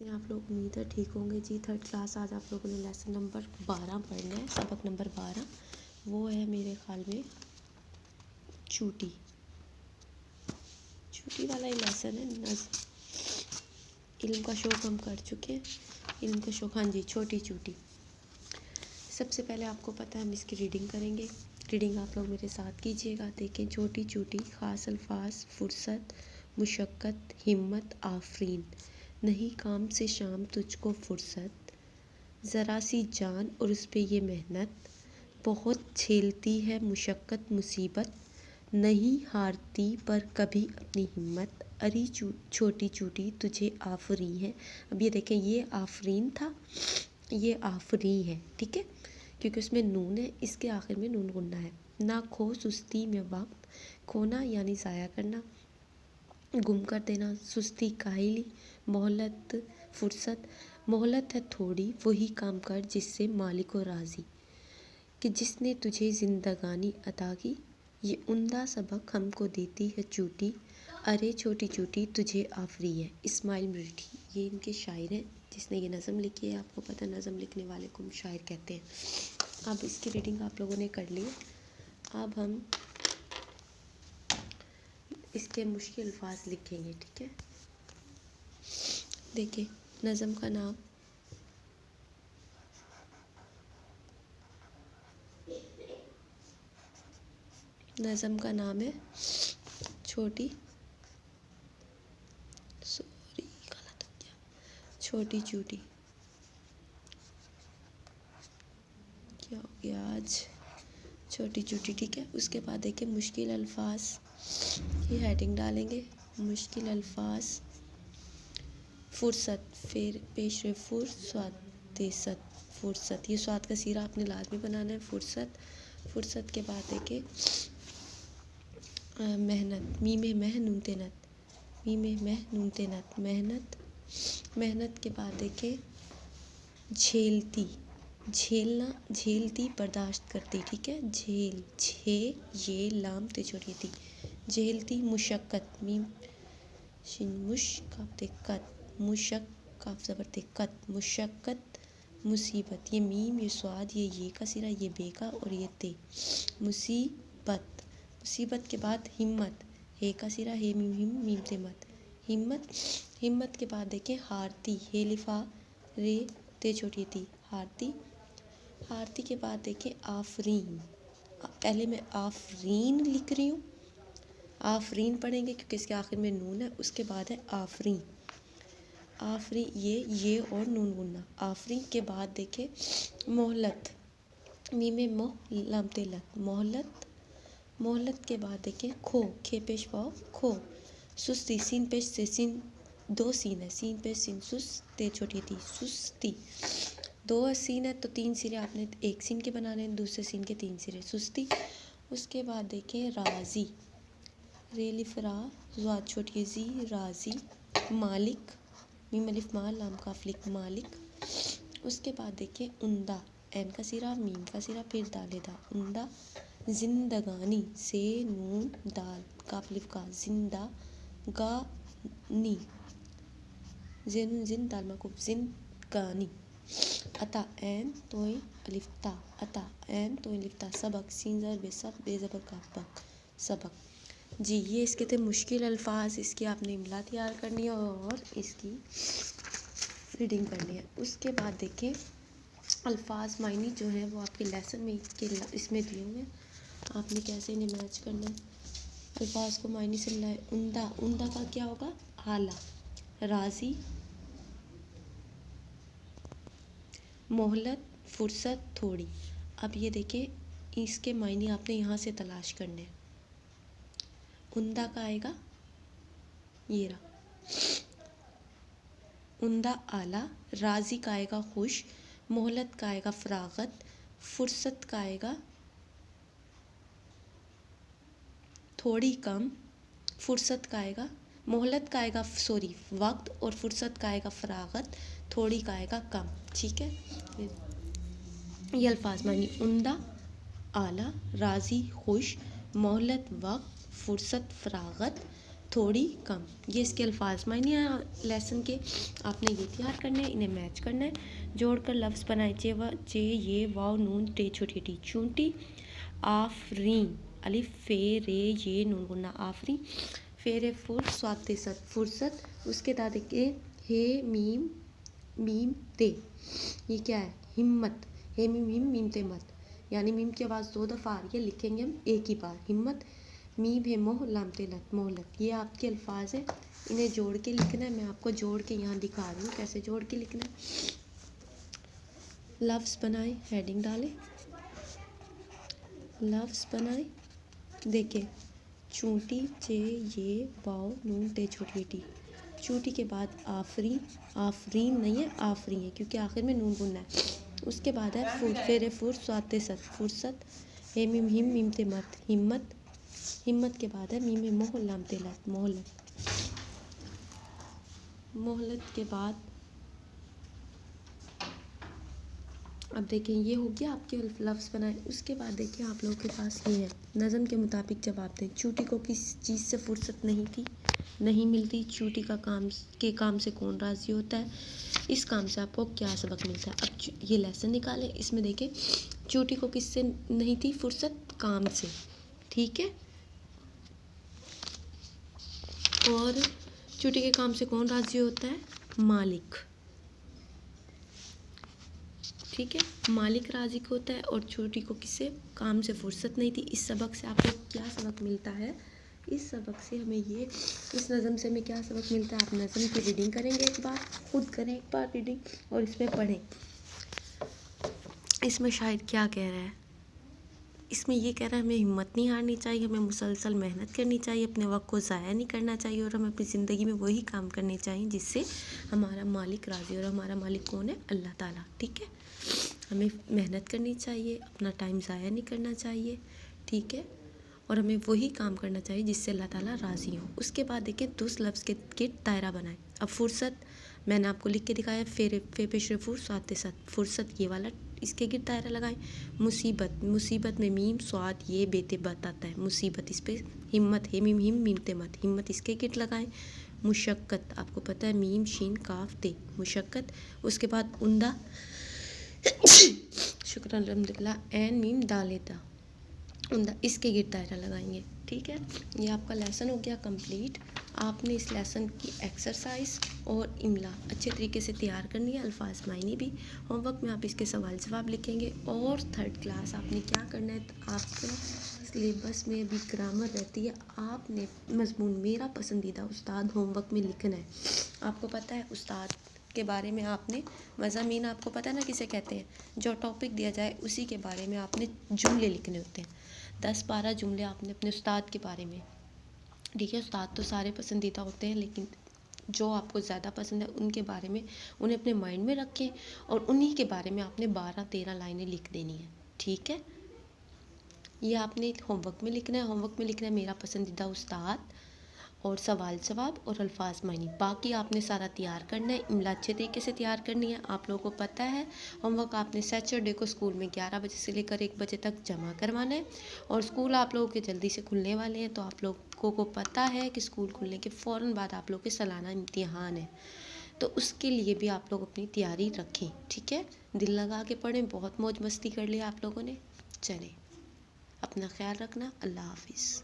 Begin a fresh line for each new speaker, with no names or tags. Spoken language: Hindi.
से आप लोग उम्मीद है ठीक होंगे जी। थर्ड क्लास आज आप लोगों ने लेसन नंबर 12 पढ़ना है, सबक नंबर 12। वो है मेरे ख्याल में चूटी चूटी वाला ही लेसन है। इल्म का शौक़ हम कर चुके हैं। इल्म का शौक़, हाँ जी, छोटी चूटी। सबसे पहले आपको पता है हम इसकी रीडिंग करेंगे। रीडिंग आप लोग मेरे साथ कीजिएगा। देखें, छोटी चूटी, ख़ास अल्फाज, फुर्सत, मुशक्क़त, हिम्मत, आफरीन, नहीं काम से शाम तुझको फुर्सत, ज़रा सी जान और उस पे ये मेहनत, बहुत झेलती है मुशक्क़त मुसीबत, नहीं हारती पर कभी अपनी हिम्मत, अरे छोटी चूटी तुझे आफरी है। अब ये देखें, ये आफरीन था, ये आफरी है, ठीक है, क्योंकि उसमें नून है, इसके आखिर में नून गुन्ना है। ना खो सुस्ती में वक्त, खोना यानी ज़ाया करना, गुम कर देना, सुस्ती काहिली, मोहलत फुर्सत, मोहलत है थोड़ी, वही काम कर जिससे मालिक को राज़ी, कि जिसने तुझे ज़िंदगानी अता की, ये उम्दा सबक हमको देती है चूटी, अरे छोटी चूटी तुझे आफरी है। इस्माइल मृठी, ये इनके शायर हैं, जिसने ये नज़म लिखी है। आपको पता है नज़म लिखने वाले को हम शायर कहते हैं। अब इसकी रीडिंग आप लोगों ने कर ली। अब हम इसके मुश्किल अल्फाज लिखेंगे, ठीक है। देखिए, नज़म का नाम है छोटी, सॉरी गलत हो गया, छोटी चूटी। क्या हो गया आज, छोटी चूटी, ठीक है। उसके बाद देखिए मुश्किल अल्फाज, ये हेडिंग डालेंगे, मुश्किल अल्फाज, फुर्सत, फिर पेश फुर्सत, फुर्सत, ये स्वाद का सीरा आपने लाजमी बनाना है। फुर्सत के बाद देखिए मेहनत, मी में मह नून तेनत, मी में मह नून तेनत, मेहनत। मेहनत के बाद देखें झेलती, झेलना, झेलती बर्दाश्त करती, ठीक है। झेल, झे ये लाम ते छोड़ी थी, झेलती। मुशक्क़त, मीम शिन मुश काफ दिक्कत, मुशक काफ ज़बर दिक्कत, मुशक्क़त। मुसीबत, ये मीम, ये स्वाद, ये का सिरा, ये बे का और ये ते, मुसीबत। मुसीबत के बाद हिम्मत, हे का सिरा, हे मीम हिम मीम से मत, हिम्मत। हिम्मत के बाद देखें हारती, हे लिफा रे ते छोटी थी, हारती। हारती के बाद देखें आफरीन, पहले मैं आफरीन लिख रही हूँ, आफरीन पढ़ेंगे क्योंकि इसके आखिर में नून है। उसके बाद है आफरीन, आफरी ये और नून गुन्ना। आफरीन के बाद देखें मोहलत, मी में मोह लाम ते लत, मोहलत। मोहलत के बाद देखें खो, खे पेश पाओ खो। सुस्ती, सीन पेश से सीन, दो सीन है, सीन पेश सीन सुस ते छोटी थी, सुस्ती। दो सीन है तो तीन सिरे आपने एक सीन के बनाने हैं, दूसरे सीन के तीन सिरे, सुस्ती। उसके बाद देखें राज़ी, रेलिफ रा ज़ाद छोटी जी, राज़ी। मालिक, मीम अलिफ मा लाम काफ लिक, मालिक। उसके बाद देखें उम्दा, एन का सिरा, मीम का सिरा, फिर दाले दा, उम्दा। जिंदगानी, से नून दाल काफ लिफ का, जिंदा गानी, जिन दाल माकूफ, जिंदगानी। अता एन तोय अलिफ्ता, अता एन तोय अलिफ्ता। सबक, सीन ज़बर बेसब बेज़बर का बक, सबक। जी, ये इसके थे मुश्किल अल्फाज। इसकी आपने इमला तैयार करनी है और इसकी रीडिंग करनी है। उसके बाद देखें अल्फाज मायनी जो है वो आपके लेसन में इसमें दिए हुए हैं, आपने कैसे इन्हें मैच करना है। अल्फाज को मायनी से मिलाए। उम्दा, उम्दा का क्या होगा, आला। राज़ी, मोहलत, फुर्सत, थोड़ी। अब ये देखें इसके मायने आपने यहाँ से तलाश करने हैं। उम्दा का आएगा ये रहा, उम्दा आला। राज़ी का आएगा खुश, मोहलत का आएगा फरागत, फुर्सत का आएगा थोड़ी कम, फुर्सत का आएगा, मोहलत का आएगा सॉरी वक्त, और फुर्सत का आएगा फरागत, थोड़ी का आएगा कम, ठीक है। ये अल्फाज मानी उम्दा, आला, राज़ी खुश, मोहलत वक्त, फुर्सत फरागत, थोड़ी कम। ये इसके अल्फाज मायने हैं लेसन के, आपने ये तैयार करने हैं, इन्हें मैच करना है। जोड़कर लफ्ज़ बनाए चे ये वाव नून टे छोटी टी चूंटी आफरीन अलिफ फे रे ये नून गुन्ना आफरी फेरे फुर स्वाते सत फुर्सत। उसके दादे के हे मीम मीम ते, ये क्या है? हिम्मत। हे मीम हिम मीम ते मत, यानी मीम की आवाज़ 2 दफ़ा आ रही है, लिखेंगे हम एक ही बार। हिम्मत। मीम है मोह लाम ते लत मोहलत। ये आपके अल्फाज हैं, इन्हें जोड़ के लिखना है। मैं आपको जोड़ के यहाँ दिखा रही हूँ कैसे जोड़ के लिखना है। लफ्ज़ बनाए, हेडिंग डालें, लफ्ज़ बनाए। देखिए चूंटी चे ये वाव नून ते छोटी टी, चूंटी के बाद आफरीन, आफरीन नहीं है आफरी है क्योंकि आखिर में नून गुनना है। उसके बाद है फुर फेरे फुर स्वाते सत फुर्सत। हे मीम हिम मीम ते मत हिम्मत। हिम्मत के बाद है मीम में मोह लाम ते लत मोहलत। मोहलत के बाद अब देखिए ये हो गया आपके लफ्ज़ बनाए। उसके बाद देखिए आप लोगों के पास ये है, नज़म के मुताबिक जवाब दें। चूटी को किस चीज़ से फुर्सत नहीं मिलती। चूटी का काम से कौन राज़ी होता है। इस काम से आपको क्या सबक मिलता है। अब ये लेसन निकालें। इसमें देखें चूटी को किससे नहीं थी फुर्सत, काम से, ठीक है। और चूटी के काम से कौन राज़ी होता है, मालिक, ठीक है। मालिक राज़ी होता है और चूटी को किससे, काम से फुर्सत नहीं थी। इस सबक से आपको क्या सबक मिलता है, इस सबक से हमें ये, इस नज़म से हमें क्या सबक मिलता है। आप नज़म की रीडिंग करेंगे एक बार, खुद करें एक बार रीडिंग और इसमें पढ़ें। इसमें शायद क्या कह रहा है, इसमें ये कह रहा है हमें हिम्मत नहीं हारनी चाहिए, हमें मुसलसल मेहनत करनी चाहिए, अपने वक्त को ज़ाया नहीं करना चाहिए और हमें अपनी ज़िंदगी में वही काम करने चाहिए जिससे हमारा मालिक राज़ी। और हमारा मालिक कौन है, अल्लाह ताला, ठीक है। हमें मेहनत करनी चाहिए, अपना टाइम ज़ाया नहीं करना चाहिए, ठीक है। और हमें वही काम करना चाहिए जिससे अल्लाह ताला राज़ी हो। उसके बाद देखिए दुस लफ्ज़ के दायरा बनाए। अब फुर्सत मैंने आपको लिख के दिखाया, फे पेशरे फुर स्वाते सत, फुर्सत ये वाला इसके गिर दायरा लगाएं। मुसीबत, मुसीबत में मीम स्वाद ये बेते बत आता है, मुसीबत इस पर। हिम्मत है मीम हिम मीम ते मत, हिम्मत इसके गिर लगाएं। मुशक्क़त आपको पता है मीम शीन काफ ते मुशक्क़त। उसके बाद उंदा शुक्र अल्हम्दुलिल्लाह एन मीम दालेता उंदा, इसके गिर दायरा लगाएंगे, ठीक है। ये आपका लेसन हो गया कंप्लीट। आपने इस लेसन की एक्सरसाइज और इमला अच्छे तरीके से तैयार करनी है, अल्फाज मायने भी। होमवर्क में आप इसके सवाल जवाब लिखेंगे। और 3rd क्लास आपने क्या करना है, आपके सिलेबस में अभी ग्रामर रहती है, आपने मजमून मेरा पसंदीदा उस्ताद होमवर्क में लिखना है। आपको पता है उस्ताद के बारे में आपने, मज़ामीन आपको पता है ना किसे कहते हैं, जो टॉपिक दिया जाए उसी के बारे में आपने जुमले लिखने होते हैं। 10-12 जुमले आपने अपने उस्ताद के बारे में, ठीक है। उस्ताद तो सारे पसंदीदा होते हैं लेकिन जो आपको ज़्यादा पसंद है उनके बारे में उन्हें अपने माइंड में रखें और उन्हीं के बारे में आपने 12-13 लाइनें लिख देनी है, ठीक है। ये आपने होमवर्क में लिखना है। होमवर्क में लिखना है मेरा पसंदीदा उस्ताद और सवाल जवाब और अल्फाज मायने। बाकी आपने सारा तैयार करना है, इमला अच्छे तरीके से तैयार करनी है। आप लोगों को पता है होमवर्क आपने सैटरडे को स्कूल में 11 बजे से लेकर 1 बजे तक जमा करवाना है। और स्कूल आप लोगों के जल्दी से खुलने वाले हैं, तो आप लोगों को पता है कि स्कूल खुलने के फ़ौरन बाद आप लोगों के सालाना इम्तिहान है, तो उसके लिए भी आप लोग अपनी तैयारी रखें, ठीक है। दिल लगा के पढ़ें, बहुत मौज मस्ती कर लिया आप लोगों ने। चलें, अपना ख्याल रखना, अल्लाह हाफिज़।